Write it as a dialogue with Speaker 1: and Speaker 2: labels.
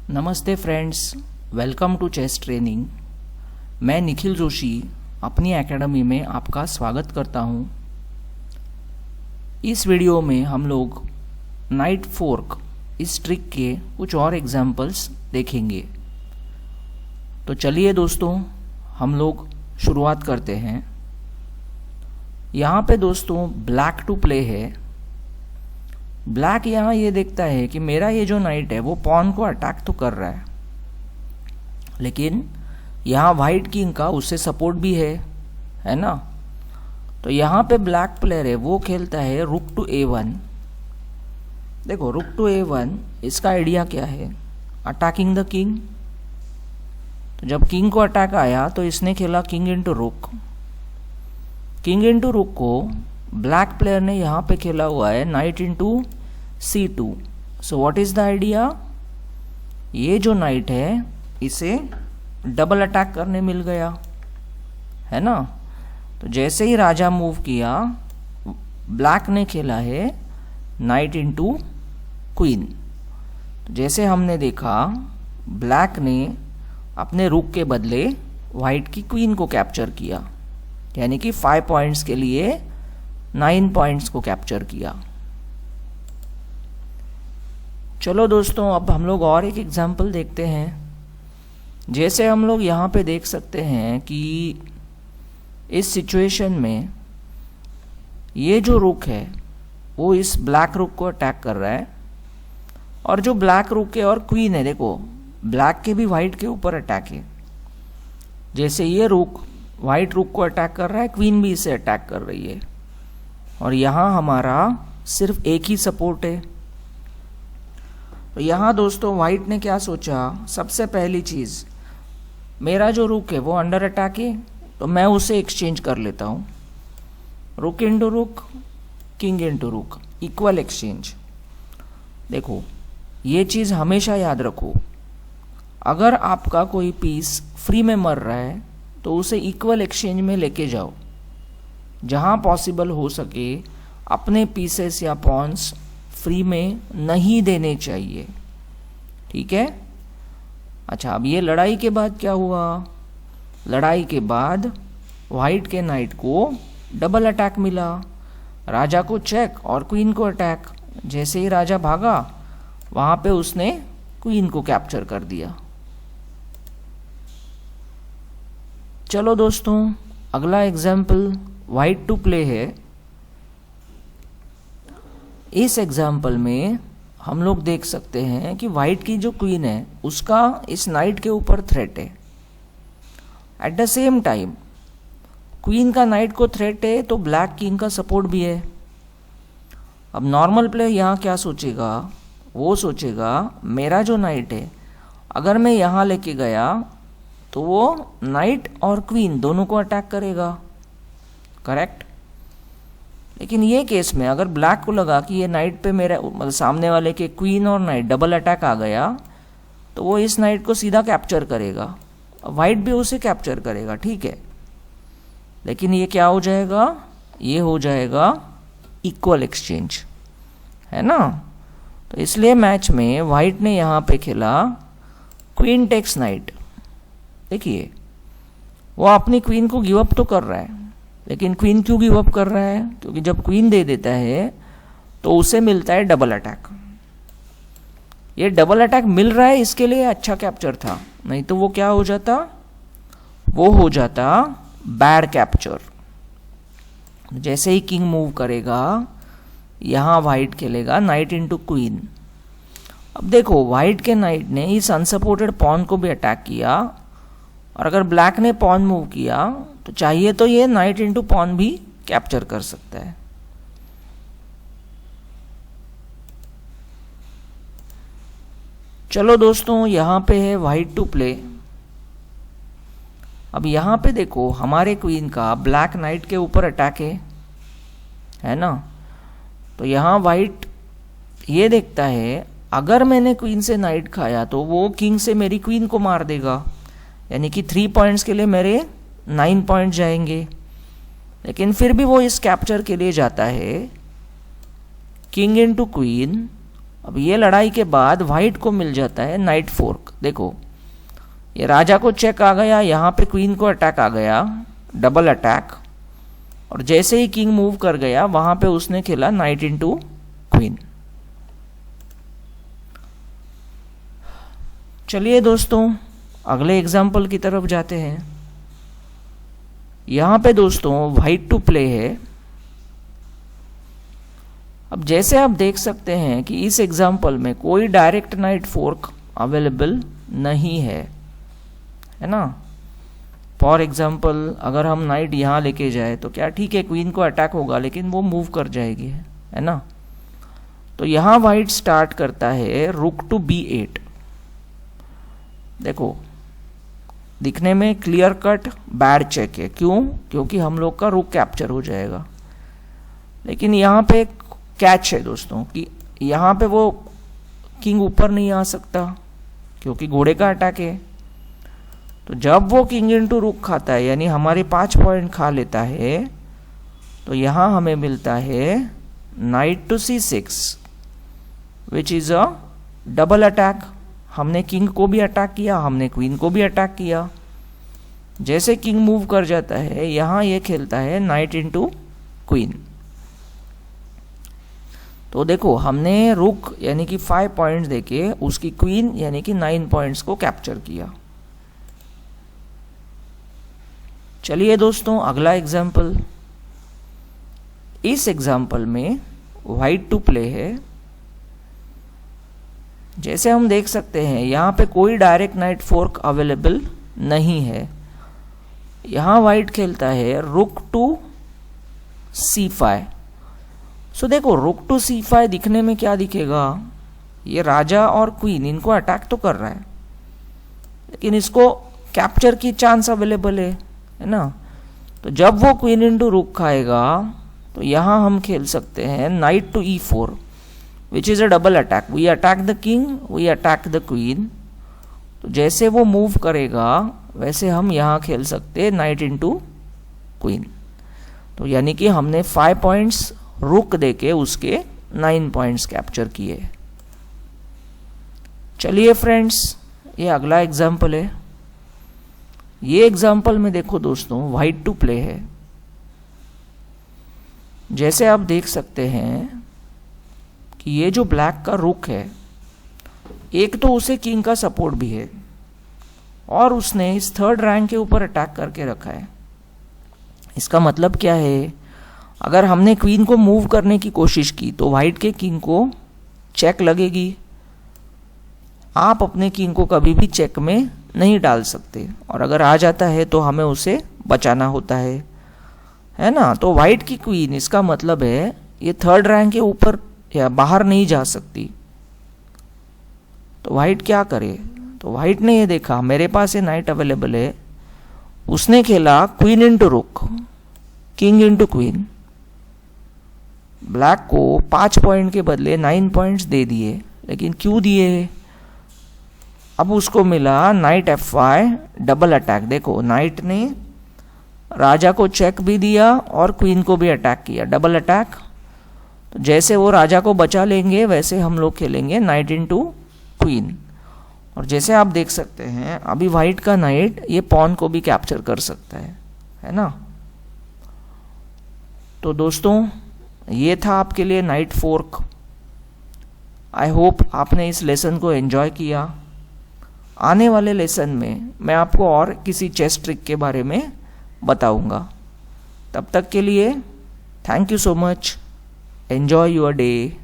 Speaker 1: नमस्ते friends, welcome to chess training. मैं निखिल जोशी अपनी एकेडमी में आपका स्वागत करता हूं। इस वीडियो में हम लोग नाइट फोर्क इस ट्रिक के कुछ और एग्जाम्पल्स देखेंगे। तो चलिए दोस्तों, हम लोग शुरुआत करते हैं। यहाँ पे दोस्तों ब्लैक टू प्ले है। ब्लैक यहाँ ये देखता है कि मेरा ये जो नाइट है वो पॉन को अटैक तो कर रहा है, लेकिन यहाँ वाइट किंग का उससे सपोर्ट भी है ना। तो यहाँ पे ब्लैक प्लेयर है वो खेलता है रुक टू A1। देखो रुक टू A1, इसका आइडिया क्या है? Attacking the king. तो जब किंग को अटैक आया तो इसने खेला किंग इंटू रुक। किंग इंटू रुक को ब्लैक प्लेयर ने यहाँ पे खेला हुआ है night into C2। So what is the idea? ये जो नाइट है इसे डबल अटैक करने मिल गया, है ना। तो जैसे ही राजा मूव किया, ब्लैक ने खेला है नाइट इंटू क्वीन। तो जैसे हमने देखा, ब्लैक ने अपने रुक के बदले वाइट की क्वीन को कैप्चर किया, यानी कि 5 पॉइंट्स के लिए 9 पॉइंट्स को कैप्चर किया। चलो दोस्तों, अब हम लोग और एक एग्जाम्पल देखते हैं। जैसे हम लोग यहाँ पे देख सकते हैं कि इस सिचुएशन में ये जो रुक है वो इस ब्लैक रुक को अटैक कर रहा है, और जो ब्लैक रुक है और क्वीन है, देखो ब्लैक के भी वाइट के ऊपर अटैक है। जैसे ये रुक वाइट रुक को अटैक कर रहा है, क्वीन भी इसे अटैक कर रही है, और यहाँ हमारा सिर्फ एक ही सपोर्ट है। तो यहाँ दोस्तों वाइट ने क्या सोचा? सबसे पहली चीज़, मेरा जो रुक है वो अंडर अटैक है, तो मैं उसे एक्सचेंज कर लेता हूँ। रुक इंटू रुक, किंग इंटू रुक, इक्वल एक्सचेंज। देखो ये चीज़ हमेशा याद रखो, अगर आपका कोई पीस फ्री में मर रहा है तो उसे इक्वल एक्सचेंज में लेके जाओ। जहाँ पॉसिबल हो सके अपने पीसेस या पॉन्स फ्री में नहीं देने चाहिए, ठीक है। अच्छा, अब ये लड़ाई के बाद क्या हुआ? लड़ाई के बाद वाइट के नाइट को डबल अटैक मिला, राजा को चेक और क्वीन को अटैक। जैसे ही राजा भागा, वहाँ पे उसने क्वीन को कैप्चर कर दिया। चलो दोस्तों, अगला एग्जाम्पल वाइट टू प्ले है। इस एग्जाम्पल में हम लोग देख सकते हैं कि वाइट की जो क्वीन है उसका इस नाइट के ऊपर थ्रेट है। At the same time queen का नाइट को थ्रेट है, तो ब्लैक किंग का सपोर्ट भी है। अब नॉर्मल प्लेयर यहाँ क्या सोचेगा? वो सोचेगा मेरा जो नाइट है अगर मैं यहाँ लेके गया तो वो नाइट और क्वीन दोनों को अटैक करेगा, करेक्ट। लेकिन ये केस में अगर ब्लैक को लगा कि ये नाइट पे मेरा मतलब सामने वाले के क्वीन और नाइट डबल अटैक आ गया, तो वो इस नाइट को सीधा कैप्चर करेगा, वाइट भी उसे कैप्चर करेगा, ठीक है। लेकिन ये क्या हो जाएगा? ये हो जाएगा इक्वल एक्सचेंज, है ना। तो इसलिए मैच में वाइट ने यहाँ पे खेला क्वीन टेक्स नाइट। देखिए वो अपनी क्वीन को गिव अप तो कर रहा है, लेकिन क्वीन क्यों गिव अप कर रहा है? क्योंकि जब क्वीन दे देता है तो उसे मिलता है डबल अटैक। ये डबल अटैक मिल रहा है, इसके लिए अच्छा कैप्चर था, नहीं तो वो क्या हो जाता? वो हो जाता बैड कैप्चर। जैसे ही किंग मूव करेगा, यहाँ वाइट खेलेगा नाइट इंटू क्वीन। अब देखो वाइट के नाइट ने इस अनसपोर्टेड पॉन को भी अटैक किया, और अगर ब्लैक ने पॉन मूव किया तो चाहिए तो ये नाइट इंटू पॉन भी कैप्चर कर सकता है। चलो दोस्तों, यहाँ पे है वाइट टू प्ले। अब यहाँ पे देखो हमारे क्वीन का ब्लैक नाइट के ऊपर अटैक है ना। तो यहाँ वाइट ये देखता है अगर मैंने क्वीन से नाइट खाया तो वो किंग से मेरी क्वीन को मार देगा, यानी कि 3 पॉइंट्स के लिए मेरे 9 पॉइंट जाएंगे। लेकिन फिर भी वो इस कैप्चर के लिए जाता है किंग इंटू क्वीन, अब ये लड़ाई के बाद वाइट को मिल जाता है नाइट फोर्क। देखो ये राजा को चेक आ गया, यहाँ पे क्वीन को अटैक आ गया, डबल अटैक, और जैसे ही किंग मूव कर गया वहां पे उसने खेला नाइट इनटू क्वीन। चलिए दोस्तों अगले एग्जाम्पल की तरफ जाते हैं। यहां पे दोस्तों वाइट टू प्ले है। अब जैसे आप देख सकते हैं कि इस एग्जाम्पल में कोई डायरेक्ट नाइट फोर्क अवेलेबल नहीं है ना। फॉर एग्जाम्पल अगर हम नाइट यहाँ लेके जाए तो क्या ठीक है, क्वीन को अटैक होगा लेकिन वो मूव कर जाएगी, है ना। तो यहाँ वाइट स्टार्ट करता है रुक टू B8। देखो दिखने में क्लियर कट बैड चेक है, क्यों? क्योंकि हम लोग का रुक कैप्चर हो जाएगा। लेकिन यहाँ पे एक कैच है दोस्तों कि यहाँ पे वो किंग ऊपर नहीं आ सकता क्योंकि घोड़े का अटैक है। तो जब वो किंग इनटू रुक खाता है यानी हमारे 5 पॉइंट खा लेता है, तो यहां हमें मिलता है knight to C6 which is a double attack. हमने किंग को भी अटैक किया, हमने क्वीन को भी अटैक किया। जैसे किंग मूव कर जाता है यहां ये खेलता है नाइट इनटू क्वीन। तो देखो हमने रुक यानी कि 5 पॉइंट्स देके उसकी क्वीन यानी कि 9 पॉइंट्स को कैप्चर किया। चलिए दोस्तों अगला एग्जाम्पल। इस एग्जाम्पल में वाइट टू प्ले है। जैसे हम देख सकते हैं यहाँ पे कोई डायरेक्ट नाइट फोर्क अवेलेबल नहीं है। यहाँ वाइट खेलता है रुक टू C5। सो देखो रुक टू C5 दिखने में क्या दिखेगा, ये राजा और क्वीन इनको अटैक तो कर रहा है लेकिन इसको कैप्चर की चांस अवेलेबल है ना। तो जब वो क्वीन इनटू रुक खाएगा तो यहां हम खेल सकते हैं knight to E4 which is a double attack. We attack the king, we attack the queen. तो जैसे वो मूव करेगा वैसे हम यहां खेल सकते हैं नाइट इनटू क्वीन। तो यानी कि हमने 5 पॉइंट्स रुक देके उसके 9 पॉइंट्स कैप्चर किए। चलिए फ्रेंड्स ये अगला एग्जाम्पल है। ये एग्जाम्पल में देखो दोस्तों वाइट टू प्ले है। जैसे आप देख सकते हैं कि ये जो ब्लैक का रुक है, एक तो उसे किंग का सपोर्ट भी है और उसने इस 3rd रैंक के ऊपर अटैक करके रखा है। इसका मतलब क्या है, अगर हमने क्वीन को मूव करने की कोशिश की तो वाइट के किंग को चेक लगेगी। आप अपने किंग को कभी भी चेक में नहीं डाल सकते और अगर आ जाता है तो हमें उसे बचाना होता है ना। तो वाइट की क्वीन इसका मतलब है ये 3rd रैंक के ऊपर या बाहर नहीं जा सकती। तो वाइट क्या करे, तो वाइट ने ये देखा मेरे पास ये नाइट अवेलेबल है, उसने खेला क्वीन इनटू रुक, किंग इनटू क्वीन। ब्लैक को 5 पॉइंट के बदले 9 पॉइंट्स दे दिए, लेकिन क्यों दिए? अब उसको मिला नाइट F5 डबल अटैक। देखो नाइट ने राजा को चेक भी दिया और क्वीन को भी अटैक किया, डबल अटैक। तो जैसे वो राजा को बचा लेंगे वैसे हम लोग खेलेंगे नाइट इनटू क्वीन। और जैसे आप देख सकते हैं अभी वाइट का नाइट ये पॉन को भी कैप्चर कर सकता है ना। तो दोस्तों ये था आपके लिए नाइट फोर्क। आई होप आपने इस लेसन को एंजॉय किया। आने वाले लेसन में मैं आपको और किसी चेस ट्रिक के बारे में बताऊंगा। तब तक के लिए thank you so much. Enjoy your day.